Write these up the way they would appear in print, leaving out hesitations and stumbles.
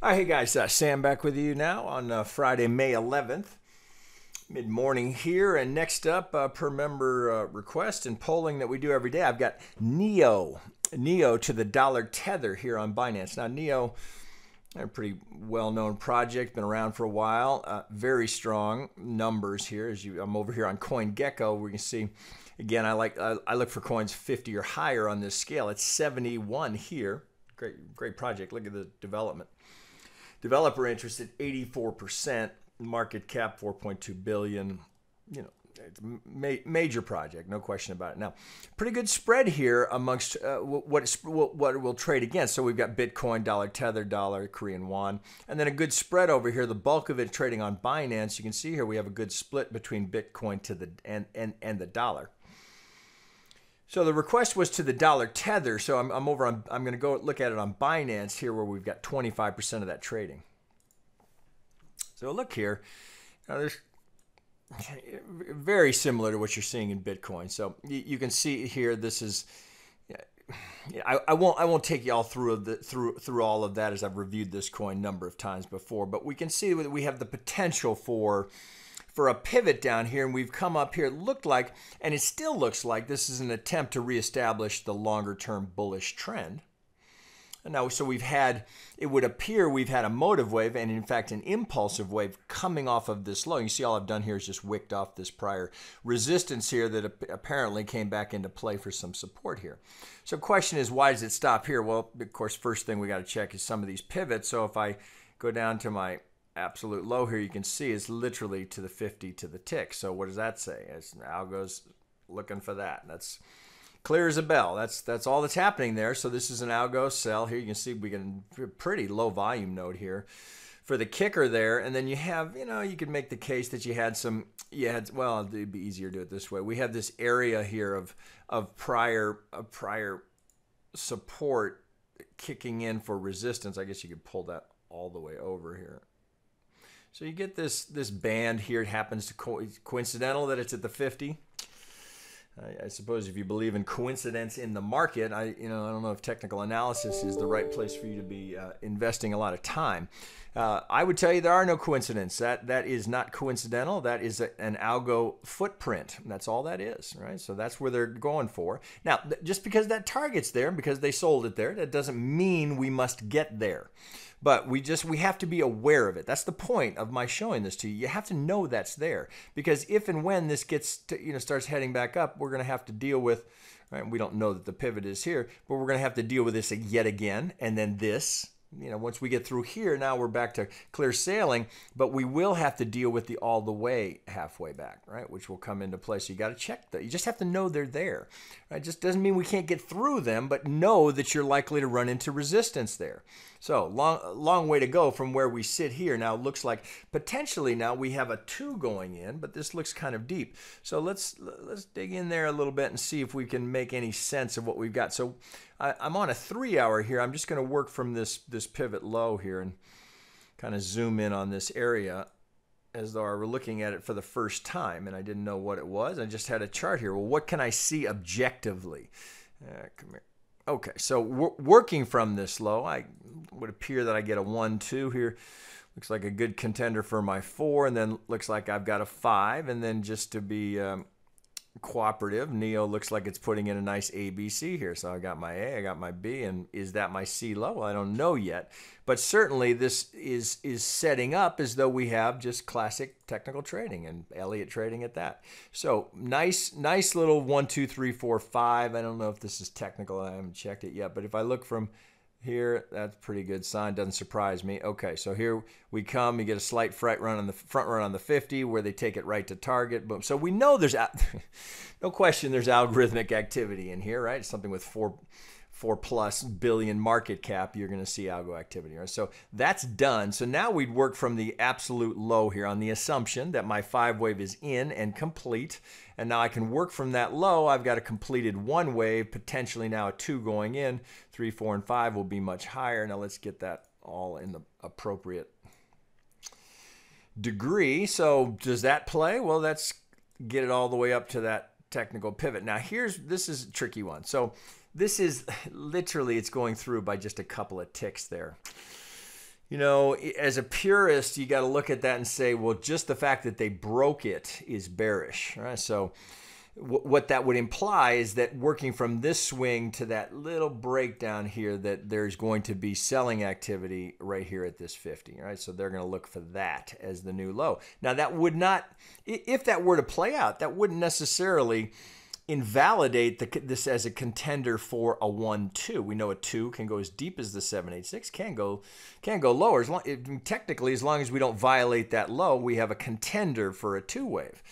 All right, hey guys, Sam back with you now on Friday, May 11th, mid-morning here. And next up, per member request and polling that we do every day, I've got NEO to the dollar tether here on Binance. Now, NEO, a pretty well-known project, been around for a while. Very strong numbers here. I'm over here on CoinGecko. We can see, again, I look for coins 50 or higher on this scale. It's 71 here. Great project. Look at the development. Developer interest at 84%, market cap 4.2 billion. You know, it's a major project, no question about it. Now, pretty good spread here amongst what it will trade against. So we've got Bitcoin, dollar tether, dollar, Korean won, and then a good spread over here. The bulk of it trading on Binance. You can see here we have a good split between Bitcoin to the and the dollar. So the request was to the dollar tether. So I'm going to go look at it on Binance here where we've got 25% of that trading. So look here. Now there's very similar to what you're seeing in Bitcoin. So you can see here, this is, I won't take you all through all of that as I've reviewed this coin a number of times before, but we can see that we have the potential for a pivot down here, and we've come up here. It looked like, and it still looks like, this is an attempt to reestablish the longer-term bullish trend. And now, so it would appear we've had a motive wave, and in fact an impulsive wave coming off of this low. You see all I've done here is just wicked off this prior resistance here that apparently came back into play for some support here. So the question is, why does it stop here? Well, of course, first thing we got to check is some of these pivots. So if I go down to my absolute low here, you can see it's literally to the 50 to the tick. So what does that say? It's algo's looking for that. That's clear as a bell. That's all that's happening there. So this is an algo sell here. You can see we get a pretty low volume node here for the kicker there. And then you have, you could make the case that well, it'd be easier to do it this way. We have this area here of prior support kicking in for resistance. I guess you could pull that all the way over here. So you get this band here. It happens to coincidental that it's at the 50. I suppose if you believe in coincidence in the market, I don't know if technical analysis is the right place for you to be investing a lot of time. I would tell you there are no coincidences. That is not coincidental. That is an algo footprint. That's all that is, right? So that's where they're going for. Now, just because that target's there, because they sold it there, that doesn't mean we must get there. But we have to be aware of it. That's the point of my showing this to you. You have to know that's there, because if and when this gets to, starts heading back up, we're going to have to deal with, right? We don't know that the pivot is here, but we're going to have to deal with this yet again, and then this. Once we get through here, now we're back to clear sailing, but we will have to deal with the all the way halfway back, right? Which will come into play. So you got to check that. You just have to know they're there, right? It just doesn't mean we can't get through them, but know that you're likely to run into resistance there. So long way to go from where we sit here. Now it looks like potentially now we have a 2 going in, but this looks kind of deep. So let's dig in there a little bit and see if we can make any sense of what we've got. So I'm on a 3-hour here. I'm just going to work from this pivot low here and kind of zoom in on this area as though I were looking at it for the first time and I didn't know what it was. I just had a chart here. Well, what can I see objectively? Come here. Okay, so working from this low, I would appear that I get a 1-2 here. Looks like a good contender for my 4, and then looks like I've got a 5, and then just to be cooperative, NEO looks like it's putting in a nice ABC here. So I got my A, I got my B, and is that my C low? Well, I don't know yet, but certainly this is setting up as though we have just classic technical trading and Elliott trading at that. So nice little 1, 2, 3, 4, 5. I don't know if this is technical. I haven't checked it yet, but if I look from here, that's a pretty good sign. Doesn't surprise me. Okay, so here we come. You get a slight front run on the 50 where they take it right to target. Boom. So we know there's no question there's algorithmic activity in here, right? Something with 4+ billion market cap, you're going to see algo activity. Right? So that's done. So now we'd work from the absolute low here on the assumption that my 5 wave is in and complete. And now I can work from that low. I've got a completed 1 wave, potentially now a 2 going in. 3, 4, and 5 will be much higher. Now let's get that all in the appropriate degree. So does that play? Well, let's get it all the way up to that technical pivot. Now this is a tricky one. So this is literally, it's going through by just a couple of ticks there. You know, as a purist, you got to look at that and say, well, just the fact that they broke it is bearish, right? So what that would imply is that working from this swing to that little breakdown here, that there's going to be selling activity right here at this 50, right? So they're going to look for that as the new low. Now, that would not, if that were to play out, that wouldn't necessarily invalidate this as a contender for a 1-2. We know a 2 can go as deep as the 786, can go lower. Technically, as long as we don't violate that low, we have a contender for a 2 wave.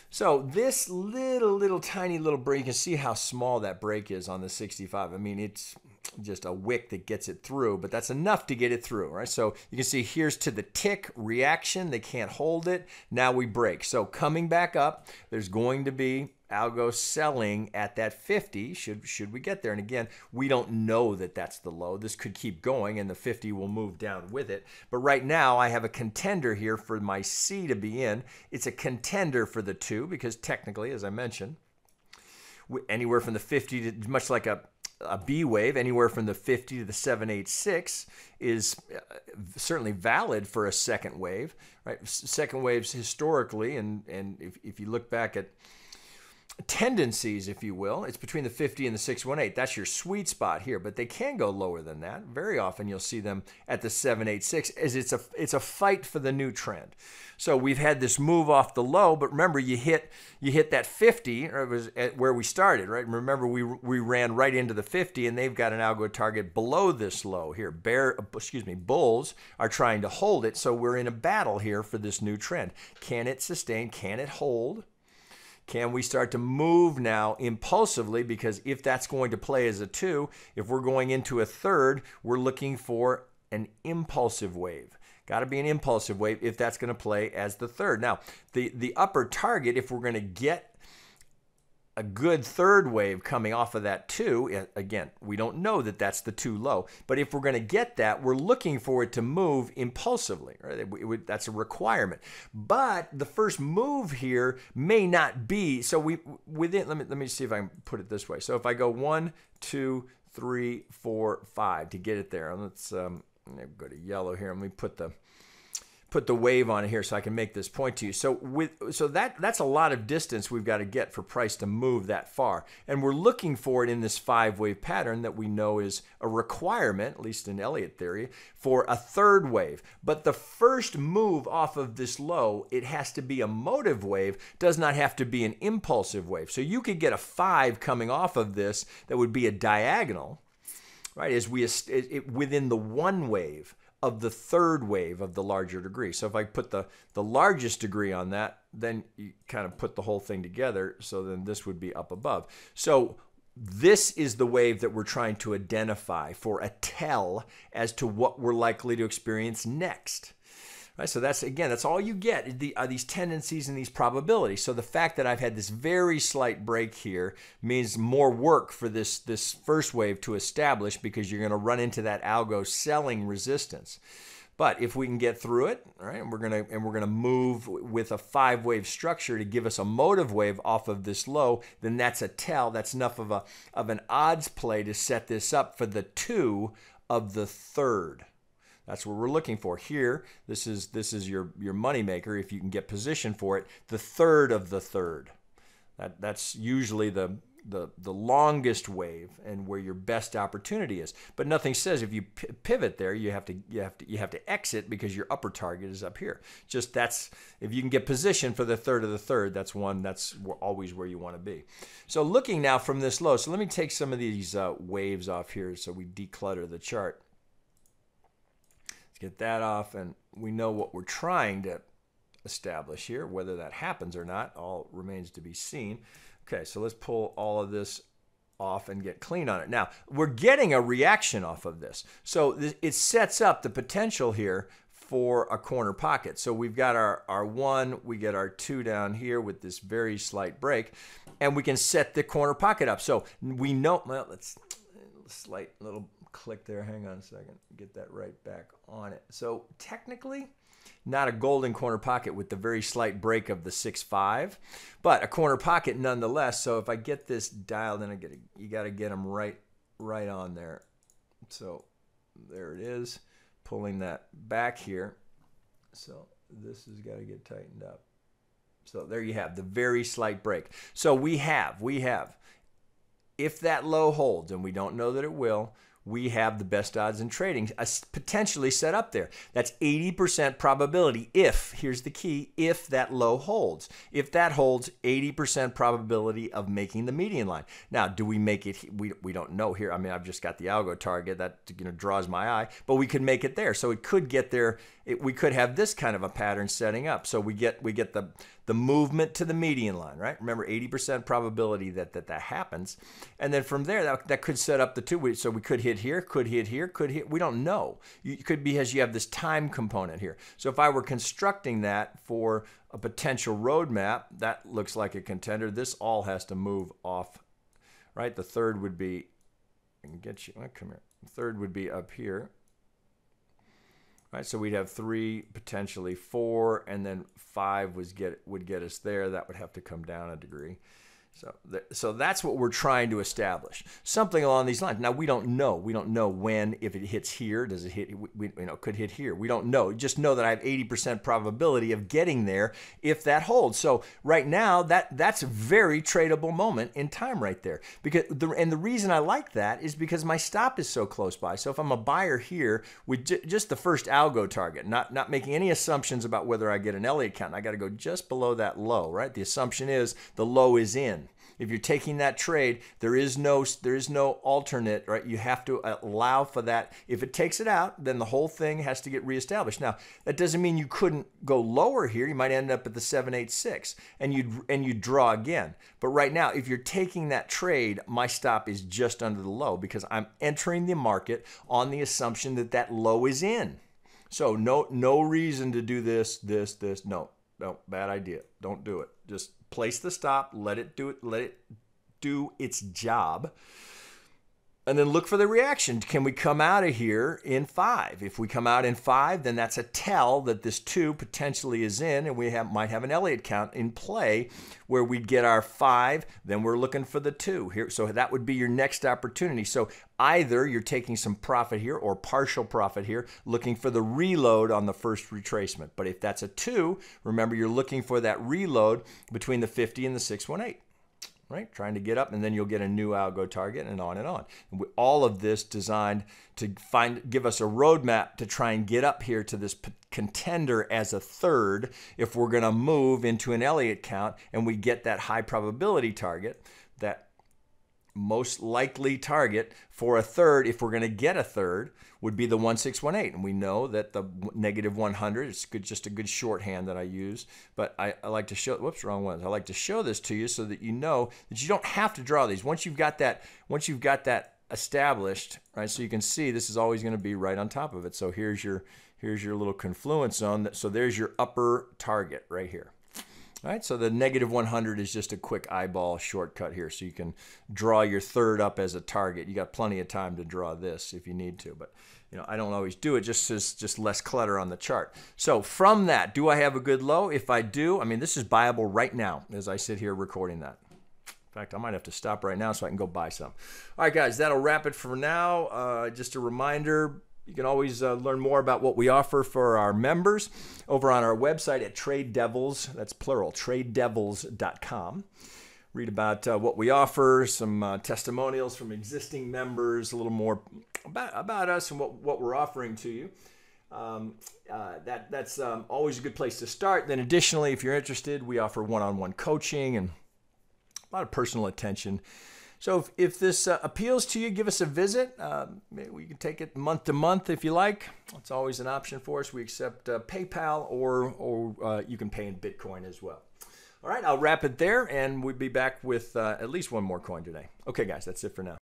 So this little tiny little break, you can see how small that break is on the 65. I mean, it's just a wick that gets it through, but that's enough to get it through, right? So you can see here's to the tick reaction. They can't hold it. Now we break. So coming back up, there's going to be algo selling at that 50 should we get there. And again, we don't know that that's the low. This could keep going and the 50 will move down with it. But right now I have a contender here for my C to be in. It's a contender for the 2 because technically, as I mentioned, anywhere from the 50 to, much like a B wave, anywhere from the 50 to the 786 is certainly valid for a second wave, right? Second waves historically, and if you look back at tendencies, if you will, it's between the 50 and the 618. That's your sweet spot here, but they can go lower than that. Very often you'll see them at the 786 as it's a fight for the new trend. So we've had this move off the low, but remember you hit that 50, or it was at where we started, right? Remember we ran right into the 50 and they've got an algo target below this low here. Bulls are trying to hold it, so we're in a battle here for this new trend. Can it sustain? Can it hold? Can we start to move now impulsively? Because if that's going to play as a 2, if we're going into a third, we're looking for an impulsive wave. Got to be an impulsive wave if that's going to play as the third. Now, the upper target, if we're going to get a good third wave coming off of that 2, again, we don't know that that's the 2 low, but if we're going to get that, we're looking for it to move impulsively, right? That's a requirement. But the first move here may not be, so let me see if I can put it this way. So if I go 1, 2, 3, 4, 5 to get it there, let's go to yellow here. Let me put the wave on it here so I can make this point to you. So that's a lot of distance we've got to get for price to move that far. And we're looking for it in this 5-wave pattern that we know is a requirement, at least in Elliott theory, for a third wave. But the first move off of this low, it has to be a motive wave, does not have to be an impulsive wave. So you could get a 5 coming off of this that would be a diagonal, right, within the 1 wave of the third wave of the larger degree. So if I put the largest degree on that, then you kind of put the whole thing together, so then this would be up above. So this is the wave that we're trying to identify for a tell as to what we're likely to experience next. Right, so that's all you get are these tendencies and these probabilities. So the fact that I've had this very slight break here means more work for this first wave to establish, because you're going to run into that algo selling resistance. But if we can get through it, right, and we're gonna move with a 5-wave structure to give us a motive wave off of this low, then that's a tell. That's enough of an odds play to set this up for the 2 of the third. That's what we're looking for here. This is your money maker if you can get position for it. The third of the third. That's usually the longest wave and where your best opportunity is. But nothing says if you pivot there, you have to exit because your upper target is up here. Just if you can get position for the third of the third, that's always where you want to be. So looking now from this low, so let me take some of these waves off here so we declutter the chart. Get that off, and we know what we're trying to establish here. Whether that happens or not, all remains to be seen. Okay, so let's pull all of this off and get clean on it. Now, we're getting a reaction off of this. So it sets up the potential here for a corner pocket. So we've got our 1, we get our 2 down here with this very slight break, and we can set the corner pocket up. So we know, well, let's slight little click there. Hang on a second. Get that right back on it. So technically, not a golden corner pocket with the very slight break of the 6.5, but a corner pocket nonetheless. So if I get this dialed in, you got to get them right on there. So there it is. pulling that back here. So this has got to get tightened up. So there you have the very slight break. So we have, if that low holds, and we don't know that it will, we have the best odds in trading potentially set up there. That's 80% probability if, here's the key, if that low holds. If that holds, 80% probability of making the median line. Now, do we make it? We don't know here. I mean, I've just got the algo target that draws my eye, but we could make it there. So it could get there. We could have this kind of a pattern setting up. So we get the movement to the median line, right? Remember, 80% probability that happens. And then from there, that could set up the two. So we could hit here, could hit here, could hit. We don't know. It could be as you have this time component here. So if I were constructing that for a potential roadmap, that looks like a contender. This all has to move off, right? The third would be, I can get you, come here. The third would be up here. Right, so we'd have 3, potentially 4, and then 5 would get us there. That would have to come down a degree. So that's what we're trying to establish. Something along these lines. Now, we don't know. We don't know when, if it hits here, does it hit, could hit here. We don't know. Just know that I have 80% probability of getting there if that holds. So right now, that's a very tradable moment in time right there. And the reason I like that is because my stop is so close by. So if I'm a buyer here with just the first algo target, not making any assumptions about whether I get an Elliott count, I got to go just below that low, right? The assumption is the low is in. If you're taking that trade, there is no alternate, right? You have to allow for that. If it takes it out, then the whole thing has to get reestablished. Now, that doesn't mean you couldn't go lower here. You might end up at the 786 and you'd draw again. But right now, if you're taking that trade, my stop is just under the low because I'm entering the market on the assumption that that low is in. So no reason to do this. No, bad idea. Don't do it. Just place the stop, let it do its job, and then look for the reaction. Can we come out of here in 5? If we come out in 5, then that's a tell that this 2 potentially is in, and we might have an Elliott count in play where we'd get our 5, then we're looking for the 2 here. So that would be your next opportunity. So either you're taking some profit here or partial profit here, looking for the reload on the first retracement. But if that's a 2, remember you're looking for that reload between the 50 and the 618. Right? Trying to get up, and then you'll get a new algo target, and on and on. And all of this designed to give us a roadmap to try and get up here to this contender as a third if we're going to move into an Elliott count and we get that high probability target, that most likely target for a third, if we're going to get a third, would be the 1618. And we know that the negative 100 is just a good shorthand that I use. But I like to show, whoops, wrong ones. I like to show this to you so that you know that you don't have to draw these. Once you've got that established, right? So you can see this is always going to be right on top of it. So here's your little confluence zone. So there's your upper target right here. All right, so the negative 100 is just a quick eyeball shortcut here, so you can draw your third up as a target. You got plenty of time to draw this if you need to, but I don't always do it, just less clutter on the chart. So from that, do I have a good low? If I do, I mean, this is buyable right now as I sit here recording that. In fact, I might have to stop right now so I can go buy some. All right, guys, that'll wrap it for now. Just a reminder, you can always learn more about what we offer for our members over on our website at Trade Devils, that's plural, tradedevils.com. Read about what we offer, some testimonials from existing members, a little more about us and what we're offering to you. That's always a good place to start. Then additionally, if you're interested, we offer one-on-one coaching and a lot of personal attention. So if this appeals to you, give us a visit. We can take it month to month if you like. It's always an option for us. We accept PayPal or you can pay in Bitcoin as well. All right, I'll wrap it there, and we'll be back with at least one more coin today. Okay, guys, that's it for now.